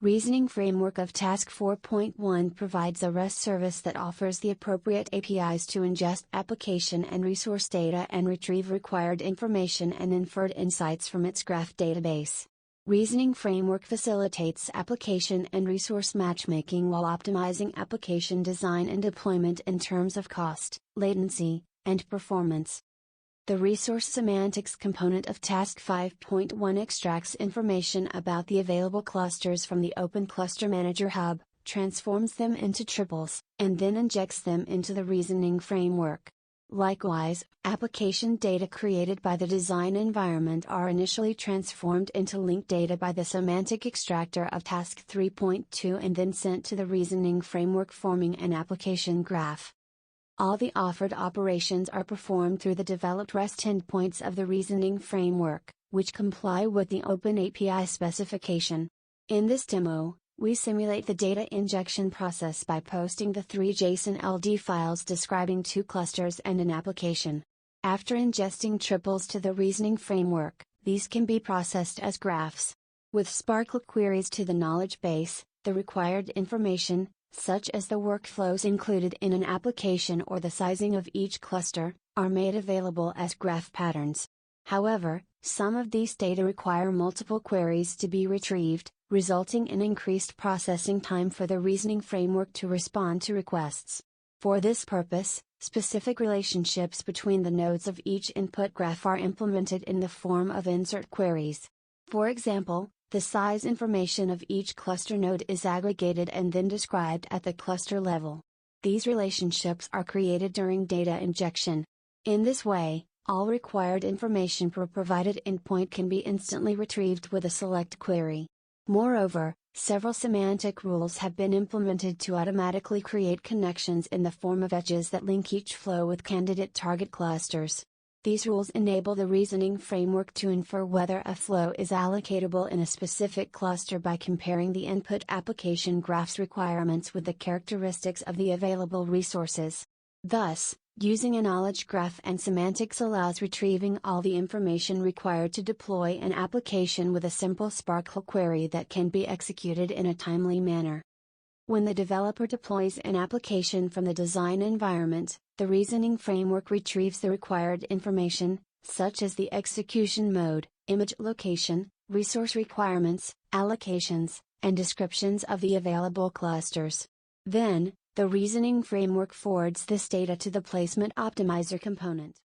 Reasoning Framework of Task 4.1 provides a REST service that offers the appropriate APIs to ingest application and resource data and retrieve required information and inferred insights from its graph database. Reasoning Framework facilitates application and resource matchmaking while optimizing application design and deployment in terms of cost, latency, and performance. The Resource Semantics component of Task 5.1 extracts information about the available clusters from the Open Cluster Manager Hub, transforms them into triples, and then injects them into the reasoning framework. Likewise, application data created by the design environment are initially transformed into linked data by the semantic extractor of Task 3.2 and then sent to the reasoning framework, forming an application graph. All the offered operations are performed through the developed REST endpoints of the reasoning framework, which comply with the Open API specification. In this demo, we simulate the data injection process by posting the 3 JSON LD files describing 2 clusters and an application. After ingesting triples to the reasoning framework, these can be processed as graphs. With Sparkle queries to the knowledge base, the required information, such as the workflows included in an application or the sizing of each cluster, are made available as graph patterns. However, some of these data require multiple queries to be retrieved, resulting in increased processing time for the reasoning framework to respond to requests. For this purpose, specific relationships between the nodes of each input graph are implemented in the form of insert queries. For example, the size information of each cluster node is aggregated and then described at the cluster level. These relationships are created during data injection. In this way, all required information per provided endpoint can be instantly retrieved with a select query. Moreover, several semantic rules have been implemented to automatically create connections in the form of edges that link each flow with candidate target clusters. These rules enable the reasoning framework to infer whether a flow is allocatable in a specific cluster by comparing the input application graph's requirements with the characteristics of the available resources. Thus, using a knowledge graph and semantics allows retrieving all the information required to deploy an application with a simple Sparkle query that can be executed in a timely manner. When the developer deploys an application from the design environment, the reasoning framework retrieves the required information, such as the execution mode, image location, resource requirements, allocations, and descriptions of the available clusters. Then, the reasoning framework forwards this data to the placement optimizer component.